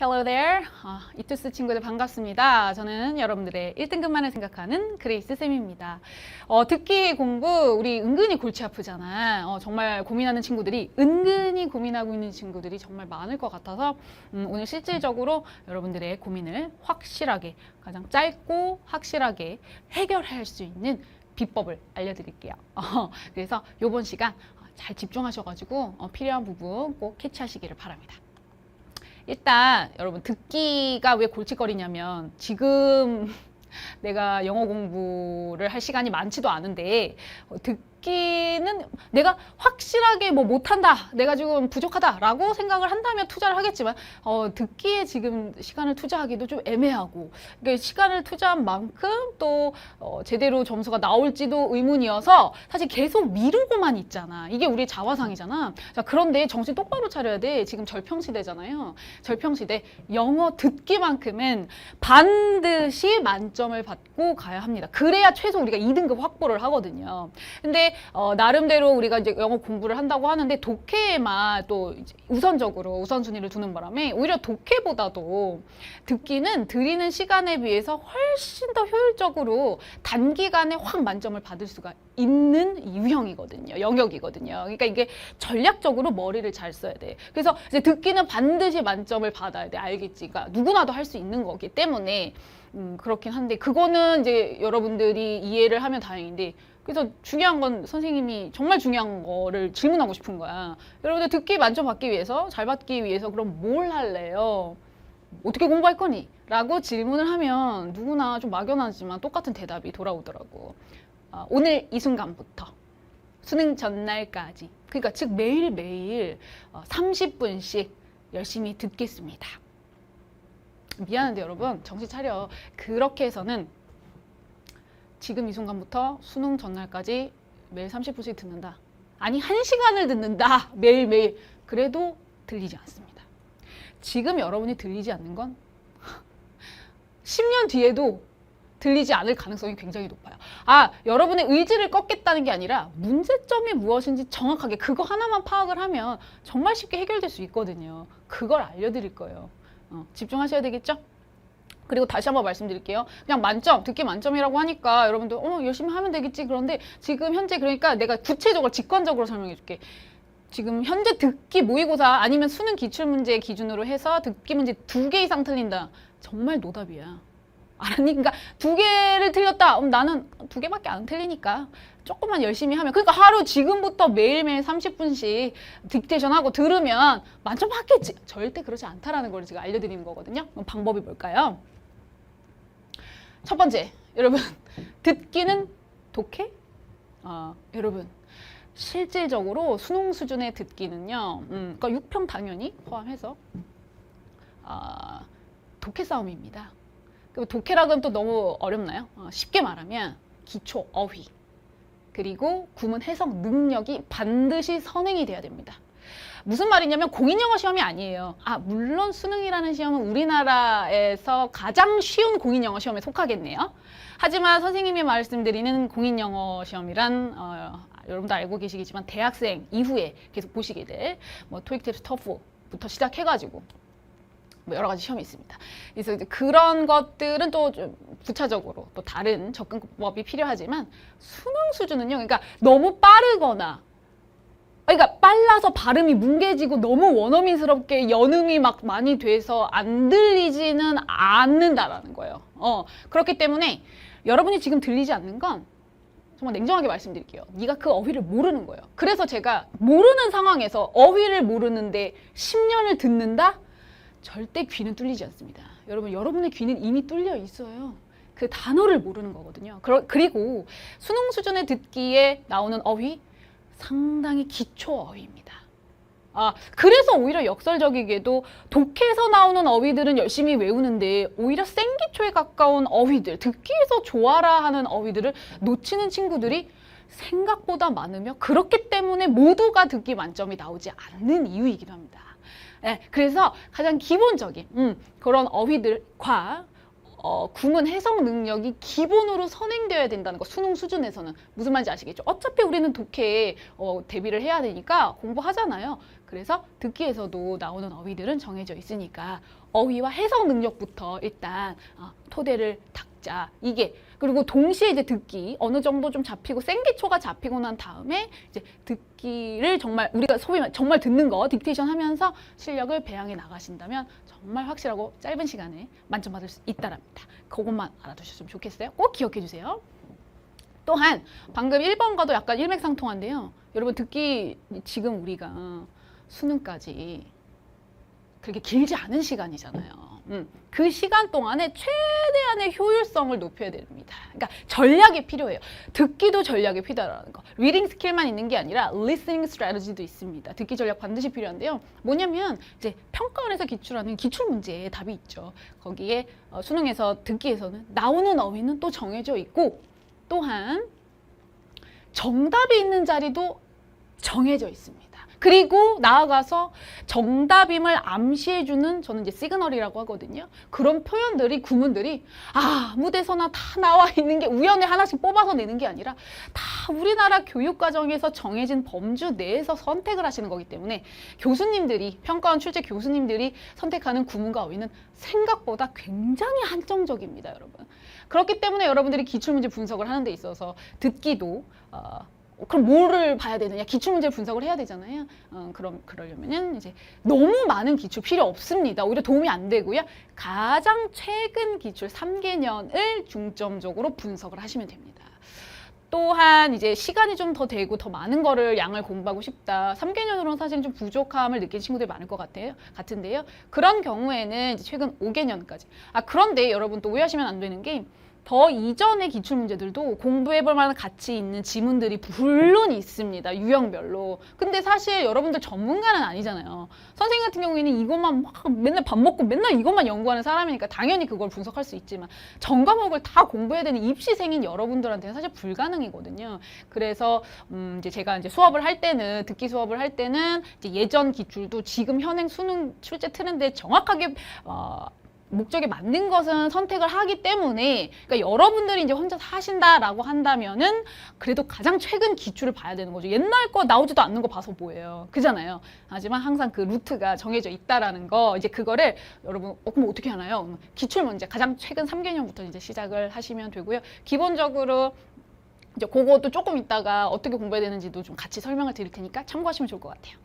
Hello there. 이투스 친구들 반갑습니다. 저는 여러분들의 1등급만을 생각하는 그레이스 쌤입니다. 듣기 공부 우리 은근히 골치 아프잖아. 정말 고민하는 친구들이 은근히 고민하고 있는 친구들이 정말 많을 것 같아서 오늘 실질적으로 여러분들의 고민을 확실하게 가장 짧고 확실하게 해결할 수 있는 비법을 알려드릴게요. 그래서 이번 시간 잘 집중하셔가지고 필요한 부분 꼭 캐치하시기를 바랍니다. 일단 여러분 듣기가 왜 골칫거리냐면 지금 내가 영어 공부를 할 시간이 많지도 않은데 듣기는 내가 확실하게 뭐 못한다, 내가 지금 부족하다 라고 생각을 한다면 투자를 하겠지만 듣기에 지금 시간을 투자하기도 좀 애매하고, 그러니까 시간을 투자한 만큼 또 제대로 점수가 나올지도 의문이어서 사실 계속 미루고만 있잖아. 이게 우리 자화상이잖아. 자, 그런데 정신 똑바로 차려야 돼. 지금 절평시대잖아요. 절평시대. 영어 듣기만큼은 반드시 만점을 받고 가야 합니다. 그래야 최소 우리가 2등급 확보를 하거든요. 근데 나름대로 우리가 이제 영어 공부를 한다고 하는데 독해에만 또 우선적으로 우선순위를 두는 바람에 오히려 독해보다도 듣기는 들이는 시간에 비해서 훨씬 더 효율적으로 단기간에 확 만점을 받을 수가 있는 유형이거든요. 영역이거든요. 그러니까 이게 전략적으로 머리를 잘 써야 돼. 그래서 이제 듣기는 반드시 만점을 받아야 돼. 알겠지? 그러니까 누구나도 할 수 있는 거기 때문에 그렇긴 한데 그거는 이제 여러분들이 이해를 하면 다행인데, 그래서 중요한 건 선생님이 정말 중요한 거를 질문하고 싶은 거야. 여러분들 듣기 만점 받기 위해서, 잘 받기 위해서 그럼 뭘 할래요? 어떻게 공부할 거니? 라고 질문을 하면 누구나 좀 막연하지만 똑같은 대답이 돌아오더라고. 오늘 이 순간부터 수능 전날까지, 그러니까 즉 매일매일 30분씩 열심히 듣겠습니다. 미안한데 여러분 정신 차려. 그렇게 해서는 지금 이 순간부터 수능 전날까지 매일 30분씩 듣는다, 아니 1시간을 듣는다 매일매일, 그래도 들리지 않습니다. 지금 여러분이 들리지 않는 건 10년 뒤에도 들리지 않을 가능성이 굉장히 높아요. 여러분의 의지를 꺾겠다는 게 아니라 문제점이 무엇인지 정확하게 그거 하나만 파악을 하면 정말 쉽게 해결될 수 있거든요. 그걸 알려드릴 거예요. 집중하셔야 되겠죠? 그리고 다시 한번 말씀드릴게요. 그냥 만점, 듣기 만점이라고 하니까 여러분들 열심히 하면 되겠지. 그런데 지금 현재, 그러니까 내가 구체적으로 직관적으로 설명해 줄게. 지금 현재 듣기 모의고사 아니면 수능 기출문제 기준으로 해서 듣기 문제 2개 이상 틀린다. 정말 노답이야. 알았니? 그러니까 2개를 틀렸다. 나는 2개밖에 안 틀리니까 조금만 열심히 하면, 그러니까 하루 지금부터 매일매일 30분씩 딕테이션하고 들으면 만점 받겠지. 절대 그렇지 않다라는 걸 제가 알려드리는 거거든요. 그럼 방법이 뭘까요? 첫 번째, 여러분 듣기는 독해? 여러분 실질적으로 수능 수준의 듣기는요, 그러니까 6평 당연히 포함해서 독해 싸움입니다. 독해라고 하면 또 너무 어렵나요? 쉽게 말하면 기초, 어휘, 그리고 구문 해석 능력이 반드시 선행이 돼야 됩니다. 무슨 말이냐면 공인영어 시험이 아니에요. 물론 수능이라는 시험은 우리나라에서 가장 쉬운 공인영어 시험에 속하겠네요. 하지만 선생님이 말씀드리는 공인영어 시험이란 여러분도 알고 계시겠지만 대학생 이후에 계속 보시게 될 토익, 탭스, 터프부터 시작해가지고 여러 가지 시험이 있습니다. 그래서 이제 그런 것들은 또 좀 부차적으로 또 다른 접근법이 필요하지만 수능 수준은요, 그러니까 너무 빠르거나, 그러니까 빨라서 발음이 뭉개지고 너무 원어민스럽게 연음이 막 많이 돼서 안 들리지는 않는다라는 거예요. 그렇기 때문에 여러분이 지금 들리지 않는 건 정말 냉정하게 말씀드릴게요. 네가 그 어휘를 모르는 거예요. 그래서 제가 모르는 상황에서 어휘를 모르는데 10년을 듣는다? 절대 귀는 뚫리지 않습니다. 여러분, 여러분의 귀는 이미 뚫려 있어요. 그 단어를 모르는 거거든요. 그리고 수능 수준의 듣기에 나오는 어휘, 상당히 기초 어휘입니다. 그래서 오히려 역설적이게도 독해에서 나오는 어휘들은 열심히 외우는데 오히려 생기초에 가까운 어휘들, 듣기에서 좋아라 하는 어휘들을 놓치는 친구들이 생각보다 많으며, 그렇기 때문에 모두가 듣기 만점이 나오지 않는 이유이기도 합니다. 그래서 가장 기본적인 그런 어휘들과 구문 해석 능력이 기본으로 선행되어야 된다는 거, 수능 수준에서는. 무슨 말인지 아시겠죠? 어차피 우리는 독해에 대비를 해야 되니까 공부하잖아요. 그래서 듣기에서도 나오는 어휘들은 정해져 있으니까 어휘와 해석 능력부터 일단 토대를 닦자. 이게 그리고 동시에 이제 듣기 어느 정도 좀 잡히고 생기초가 잡히고 난 다음에 이제 듣기를 정말 우리가 소위 말 정말 듣는 거 딕테이션 하면서 실력을 배양해 나가신다면 정말 확실하고 짧은 시간에 만점 받을 수 있다랍니다. 그것만 알아두셨으면 좋겠어요. 꼭 기억해 주세요. 또한 방금 1번과도 약간 일맥상통한데요. 여러분 듣기 지금 우리가 수능까지 그렇게 길지 않은 시간이잖아요. 그 시간 동안에 최대한의 효율성을 높여야 됩니다. 그러니까 전략이 필요해요. 듣기도 전략이 필요하다는 거. 리딩 스킬만 있는 게 아니라 listening strategy도 있습니다. 듣기 전략 반드시 필요한데요. 뭐냐면 이제 평가원에서 기출하는 기출 문제에 답이 있죠. 거기에 수능에서 듣기에서는 나오는 어휘는 또 정해져 있고 또한 정답이 있는 자리도 정해져 있습니다. 그리고 나아가서 정답임을 암시해주는 저는 이제 시그널이라고 하거든요. 그런 표현들이 구문들이 아무 데서나 다 나와 있는 게 우연히 하나씩 뽑아서 내는 게 아니라 다 우리나라 교육과정에서 정해진 범주 내에서 선택을 하시는 거기 때문에 교수님들이 평가원 출제 교수님들이 선택하는 구문과 어휘는 생각보다 굉장히 한정적입니다, 여러분. 그렇기 때문에 여러분들이 기출문제 분석을 하는 데 있어서 듣기도 그럼 뭐를 봐야 되느냐? 기출문제 분석을 해야 되잖아요. 그러려면은 이제 너무 많은 기출 필요 없습니다. 오히려 도움이 안 되고요. 가장 최근 기출 3개년을 중점적으로 분석을 하시면 됩니다. 또한 이제 시간이 좀 더 되고 더 많은 거를 양을 공부하고 싶다. 3개년으로는 사실 좀 부족함을 느끼는 친구들이 많을 것 같은데요. 그런 경우에는 이제 최근 5개년까지. 그런데 여러분 또 오해하시면 안 되는 게 더 이전의 기출문제들도 공부해볼 만한 가치 있는 지문들이 물론 있습니다. 유형별로. 근데 사실 여러분들 전문가는 아니잖아요. 선생님 같은 경우에는 이것만 막 맨날 밥 먹고 맨날 이것만 연구하는 사람이니까 당연히 그걸 분석할 수 있지만 전 과목을 다 공부해야 되는 입시생인 여러분들한테는 사실 불가능이거든요. 그래서 이제 제가 이제 수업을 할 때는 듣기 수업을 할 때는 이제 예전 기출도 지금 현행 수능 출제 트렌드에 정확하게 목적에 맞는 것은 선택을 하기 때문에 그러니까 여러분들이 이제 혼자 하신다라고 한다면은 그래도 가장 최근 기출을 봐야 되는 거죠. 옛날 거 나오지도 않는 거 봐서 뭐예요. 그잖아요. 하지만 항상 그 루트가 정해져 있다라는 거 이제 그거를 여러분 그럼 어떻게 하나요? 기출 문제 가장 최근 3개년부터 이제 시작을 하시면 되고요. 기본적으로 이제 그것도 조금 있다가 어떻게 공부해야 되는지도 좀 같이 설명을 드릴 테니까 참고하시면 좋을 것 같아요.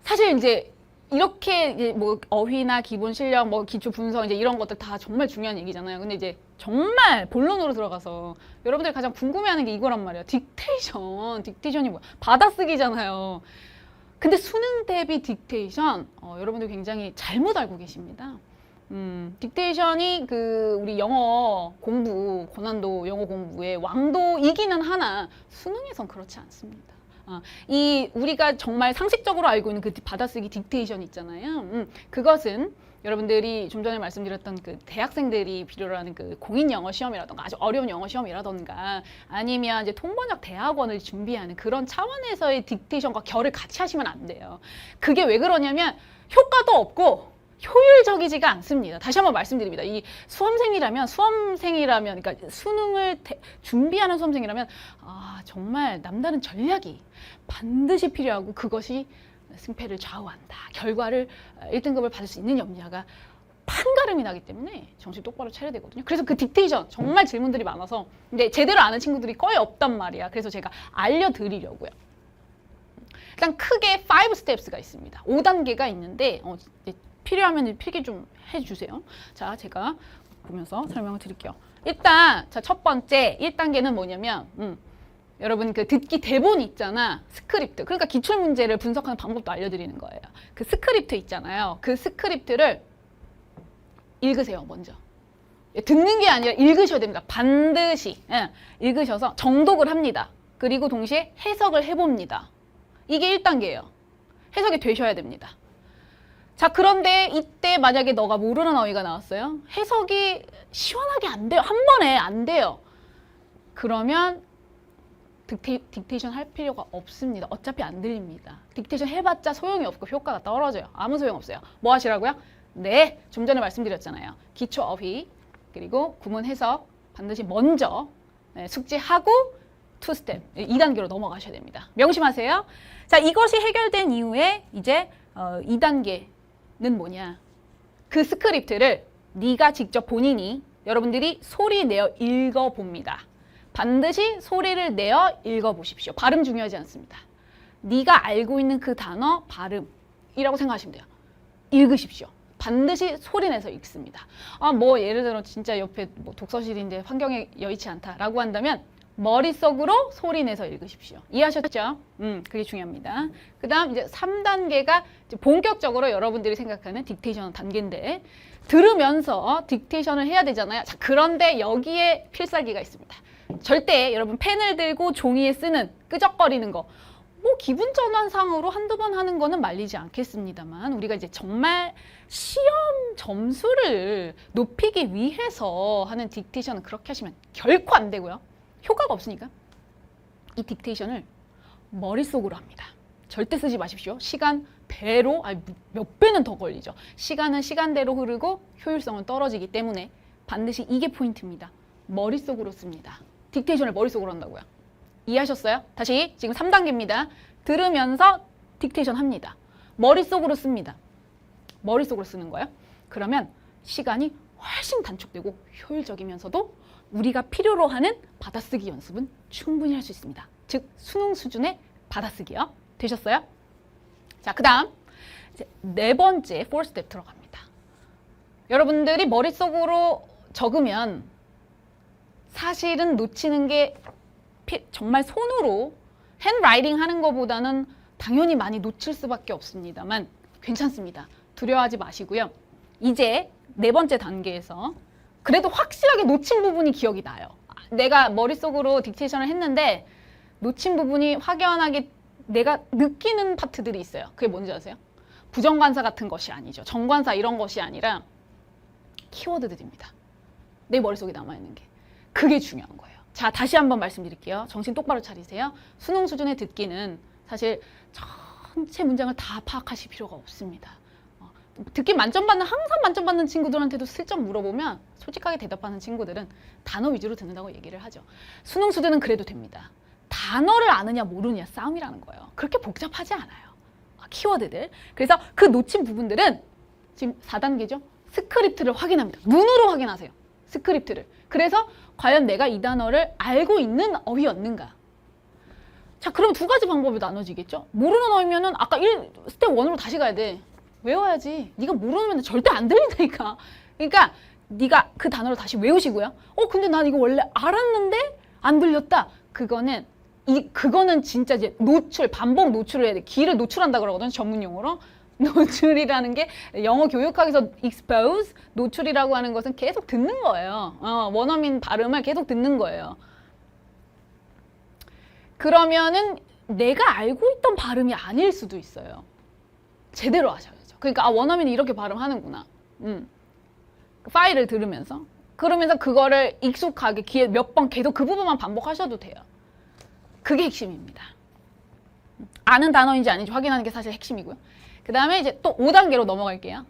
사실 이제 이렇게 뭐 어휘나 기본 실력, 뭐 기초 분석 이제 이런 것들 다 정말 중요한 얘기잖아요. 근데 이제 정말 본론으로 들어가서 여러분들이 가장 궁금해하는 게 이거란 말이에요. 딕테이션이 뭐야? 받아쓰기잖아요. 근데 수능 대비 딕테이션 여러분들 굉장히 잘못 알고 계십니다. 딕테이션이 우리 영어 공부 고난도 영어 공부의 왕도이기는 하나 수능에선 그렇지 않습니다. 우리가 정말 상식적으로 알고 있는 그 받아쓰기 딕테이션 있잖아요. 그것은 여러분들이 좀 전에 말씀드렸던 그 대학생들이 필요로 하는 그 공인 영어 시험이라던가 아주 어려운 영어 시험이라던가 아니면 이제 통번역 대학원을 준비하는 그런 차원에서의 딕테이션과 결을 같이 하시면 안 돼요. 그게 왜 그러냐면 효과도 없고 효율적이지가 않습니다. 다시 한번 말씀드립니다. 이 수험생이라면 그러니까 수능을 준비하는 수험생이라면 정말 남다른 전략이 반드시 필요하고 그것이 승패를 좌우한다. 결과를 1등급을 받을 수 있는 염려가 판가름이 나기 때문에 정신 똑바로 차려야 되거든요. 그래서 그 딕테이션 정말 질문들이 많아서 근데 제대로 아는 친구들이 거의 없단 말이야. 그래서 제가 알려드리려고요. 일단 크게 5 스텝스가 있습니다. 5단계가 있는데 필요하면 필기 좀 해주세요. 자, 제가 보면서 설명을 드릴게요. 일단 자, 첫 번째 1단계는 뭐냐면 여러분 그 듣기 대본 있잖아. 스크립트. 그러니까 기출문제를 분석하는 방법도 알려드리는 거예요. 그 스크립트 있잖아요. 그 스크립트를 읽으세요, 먼저. 듣는 게 아니라 읽으셔야 됩니다. 반드시. 읽으셔서 정독을 합니다. 그리고 동시에 해석을 해봅니다. 이게 1단계예요. 해석이 되셔야 됩니다. 자, 그런데 이때 만약에 너가 모르는 어휘가 나왔어요. 해석이 시원하게 안 돼요. 한 번에 안 돼요. 그러면 딕테이션 할 필요가 없습니다. 어차피 안 들립니다. 딕테이션 해봤자 소용이 없고 효과가 떨어져요. 아무 소용 없어요. 뭐 하시라고요? 네, 좀 전에 말씀드렸잖아요. 기초 어휘 그리고 구문 해석 반드시 먼저 숙지하고 2스텝, 2단계로 넘어가셔야 됩니다. 명심하세요. 자, 이것이 해결된 이후에 이제 2단계는 뭐냐? 그 스크립트를 네가 직접 본인이 여러분들이 소리 내어 읽어봅니다. 반드시 소리를 내어 읽어보십시오. 발음 중요하지 않습니다. 네가 알고 있는 그 단어 발음이라고 생각하시면 돼요. 읽으십시오. 반드시 소리내서 읽습니다. 아, 뭐 예를 들어 진짜 옆에 뭐 독서실인데 환경에 여의치 않다라고 한다면 머릿속으로 소리내서 읽으십시오. 이해하셨죠? 그게 중요합니다. 그 다음 이제 3단계가 이제 본격적으로 여러분들이 생각하는 딕테이션 단계인데 들으면서 딕테이션을 해야 되잖아요. 자, 그런데 여기에 필살기가 있습니다. 절대 여러분 펜을 들고 종이에 쓰는 끄적거리는 거 뭐 기분 전환상으로 한두 번 하는 거는 말리지 않겠습니다만 우리가 이제 정말 시험 점수를 높이기 위해서 하는 딕테이션은 그렇게 하시면 결코 안 되고요. 효과가 없으니까 이 딕테이션을 머릿속으로 합니다. 절대 쓰지 마십시오. 시간 배로, 아니 몇 배는 더 걸리죠. 시간은 시간대로 흐르고 효율성은 떨어지기 때문에 반드시 이게 포인트입니다. 머릿속으로 씁니다. 딕테이션을 머릿속으로 한다고요. 이해하셨어요? 다시 지금 3단계입니다. 들으면서 딕테이션 합니다. 머릿속으로 씁니다. 머릿속으로 쓰는 거예요. 그러면 시간이 훨씬 단축되고 효율적이면서도 우리가 필요로 하는 받아쓰기 연습은 충분히 할 수 있습니다. 즉 수능 수준의 받아쓰기요. 되셨어요? 자, 그 다음 네 번째 4스텝 들어갑니다. 여러분들이 머릿속으로 적으면 사실은 놓치는 게 정말 손으로 핸드라이팅 하는 것보다는 당연히 많이 놓칠 수밖에 없습니다만 괜찮습니다. 두려워하지 마시고요. 이제 네 번째 단계에서 그래도 확실하게 놓친 부분이 기억이 나요. 내가 머릿속으로 딕테이션을 했는데 놓친 부분이 확연하게 내가 느끼는 파트들이 있어요. 그게 뭔지 아세요? 부정관사 같은 것이 아니죠. 정관사 이런 것이 아니라 키워드들입니다. 내 머릿속에 남아있는 게. 그게 중요한 거예요. 자, 다시 한번 말씀드릴게요. 정신 똑바로 차리세요. 수능 수준의 듣기는 사실 전체 문장을 다 파악하실 필요가 없습니다. 듣기 만점 받는, 항상 만점 받는 친구들한테도 슬쩍 물어보면 솔직하게 대답하는 친구들은 단어 위주로 듣는다고 얘기를 하죠. 수능 수준은 그래도 됩니다. 단어를 아느냐 모르느냐 싸움이라는 거예요. 그렇게 복잡하지 않아요. 키워드들. 그래서 그 놓친 부분들은 지금 4단계죠. 스크립트를 확인합니다. 눈으로 확인하세요. 스크립트를. 그래서 과연 내가 이 단어를 알고 있는 어휘였는가? 자, 그럼 두 가지 방법이 나눠지겠죠? 모르는 어휘면은 아까 스텝 1으로 다시 가야 돼. 외워야지. 네가 모르면 절대 안 들린다니까. 그러니까 네가 그 단어를 다시 외우시고요. 근데 난 이거 원래 알았는데 안 들렸다. 그거는 진짜 이제 반복 노출을 해야 돼. 귀를 노출한다 그러거든요. 전문 용어로. 노출이라는 게 영어 교육학에서 expose, 노출이라고 하는 것은 계속 듣는 거예요. 원어민 발음을 계속 듣는 거예요. 그러면은 내가 알고 있던 발음이 아닐 수도 있어요. 제대로 하셔야죠. 그러니까 원어민이 이렇게 발음하는구나. 파일을 들으면서. 그러면서 그거를 익숙하게 귀에 몇 번 계속 그 부분만 반복하셔도 돼요. 그게 핵심입니다. 아는 단어인지 아닌지 확인하는 게 사실 핵심이고요. 그 다음에 이제 또 5단계로 넘어갈게요.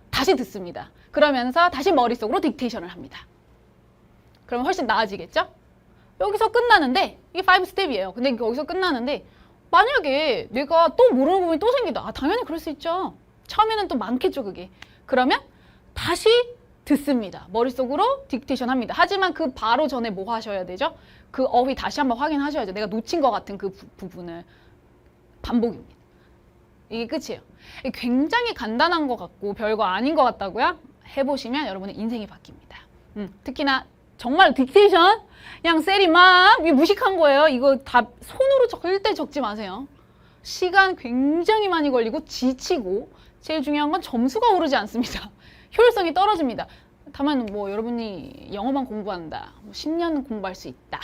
다시 듣습니다. 그러면서 다시 머릿속으로 딕테이션을 합니다. 그러면 훨씬 나아지겠죠? 여기서 끝나는데 이게 5스텝이에요. 근데 여기서 끝나는데 만약에 내가 또 모르는 부분이 또 생긴다. 당연히 그럴 수 있죠. 처음에는 또 많겠죠, 그게. 그러면 다시 듣습니다. 머릿속으로 딕테이션 합니다. 하지만 그 바로 전에 뭐 하셔야 되죠? 그 어휘 다시 한번 확인하셔야죠. 내가 놓친 것 같은 그 부분을. 반복입니다. 이게 끝이에요. 굉장히 간단한 것 같고 별거 아닌 것 같다고요? 해보시면 여러분의 인생이 바뀝니다. 특히나 정말 딕테이션 그냥 셀이 막 무식한 거예요. 이거 다 손으로 절대 적지 마세요. 시간 굉장히 많이 걸리고 지치고 제일 중요한 건 점수가 오르지 않습니다. 효율성이 떨어집니다. 다만 뭐 여러분이 영어만 공부한다. 10년 공부할 수 있다.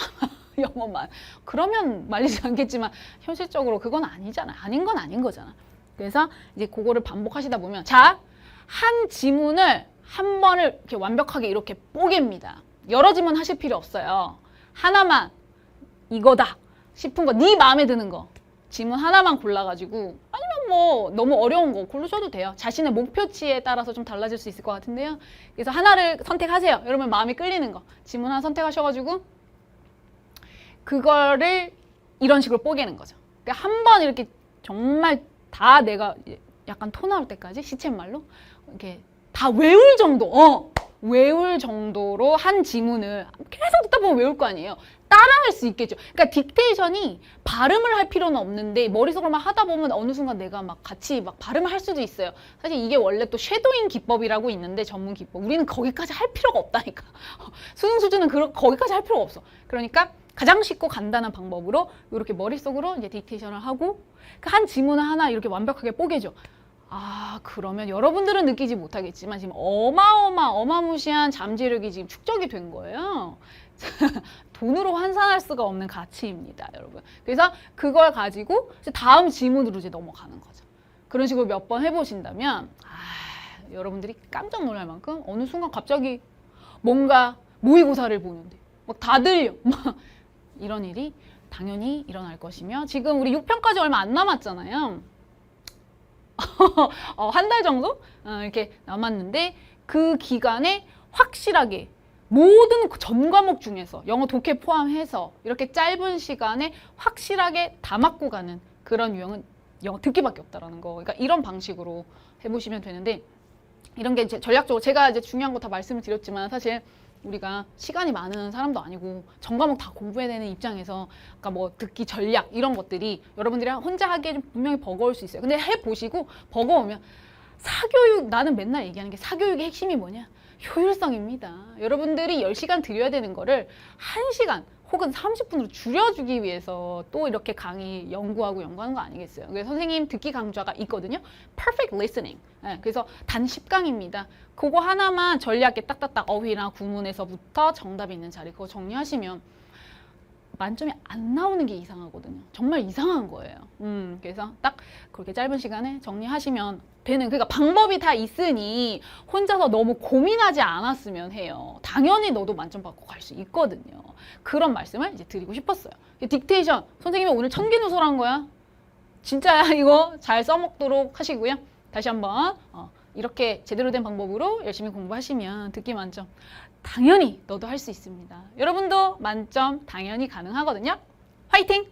영어만. 그러면 말리지 않겠지만 현실적으로 그건 아니잖아. 아닌 건 아닌 거잖아. 그래서 이제 그거를 반복하시다 보면 자, 한 지문을 한 번을 이렇게 완벽하게 이렇게 뽀갭니다. 여러 지문 하실 필요 없어요. 하나만 이거다 싶은 거, 네 마음에 드는 거 지문 하나만 골라가지고 아니면 뭐 너무 어려운 거 고르셔도 돼요. 자신의 목표치에 따라서 좀 달라질 수 있을 것 같은데요. 그래서 하나를 선택하세요. 여러분 마음이 끌리는 거 지문 하나 선택하셔가지고 그거를 이런 식으로 뽀개는 거죠. 그러니까 한 번 이렇게 정말 다 내가 약간 토 나올 때까지 시쳇말로 이렇게 다 외울 정도로 한 지문을 계속 듣다 보면 외울 거 아니에요. 따라할 수 있겠죠. 그러니까 딕테이션이 발음을 할 필요는 없는데 머릿속으로만 하다 보면 어느 순간 내가 막 같이 막 발음을 할 수도 있어요. 사실 이게 원래 또 쉐도잉 기법이라고 있는데 전문 기법. 우리는 거기까지 할 필요가 없다니까. 수능 수준은 거기까지 할 필요가 없어. 그러니까 가장 쉽고 간단한 방법으로 이렇게 머릿속으로 이제 딕테이션을 하고 그 한 지문을 하나 이렇게 완벽하게 뽀개죠. 아, 그러면 여러분들은 느끼지 못하겠지만 지금 어마무시한 잠재력이 지금 축적이 된 거예요. 돈으로 환산할 수가 없는 가치입니다, 여러분. 그래서 그걸 가지고 이제 다음 지문으로 이제 넘어가는 거죠. 그런 식으로 몇 번 해보신다면 여러분들이 깜짝 놀랄 만큼 어느 순간 갑자기 뭔가 모의고사를 보는데 막 다 들려. 막 이런 일이 당연히 일어날 것이며 지금 우리 6편까지 얼마 안 남았잖아요. 한 달 정도 이렇게 남았는데 그 기간에 확실하게 모든 전 과목 중에서 영어 독해 포함해서 이렇게 짧은 시간에 확실하게 다 맞고 가는 그런 유형은 영어 듣기밖에 없다라는 거. 그러니까 이런 방식으로 해보시면 되는데 이런 게 이제 전략적으로 제가 이제 중요한 거 다 말씀을 드렸지만 사실 우리가 시간이 많은 사람도 아니고 전 과목 다 공부해야 되는 입장에서 아까 뭐 듣기 전략 이런 것들이 여러분들이 혼자 하기에 좀 분명히 버거울 수 있어요. 근데 해보시고 버거우면 사교육, 나는 맨날 얘기하는 게 사교육의 핵심이 뭐냐? 효율성입니다. 여러분들이 10시간 들여야 되는 거를 1시간 혹은 30분으로 줄여주기 위해서 또 이렇게 강의 연구하는 거 아니겠어요? 그래서 선생님 듣기 강좌가 있거든요. Perfect Listening. 네, 그래서 단 10강입니다. 그거 하나만 전략에 딱딱딱 어휘나 구문에서부터 정답이 있는 자리 그거 정리하시면 만점이 안 나오는 게 이상하거든요. 정말 이상한 거예요. 그래서 딱 그렇게 짧은 시간에 정리하시면 되는, 그러니까 방법이 다 있으니 혼자서 너무 고민하지 않았으면 해요. 당연히 너도 만점 받고 갈 수 있거든요. 그런 말씀을 이제 드리고 싶었어요. 딕테이션, 선생님이 오늘 천기누설한 거야. 진짜야. 이거 잘 써먹도록 하시고요. 다시 한번 이렇게 제대로 된 방법으로 열심히 공부하시면 듣기 만점 당연히 너도 할 수 있습니다. 여러분도 만점 당연히 가능하거든요. 화이팅!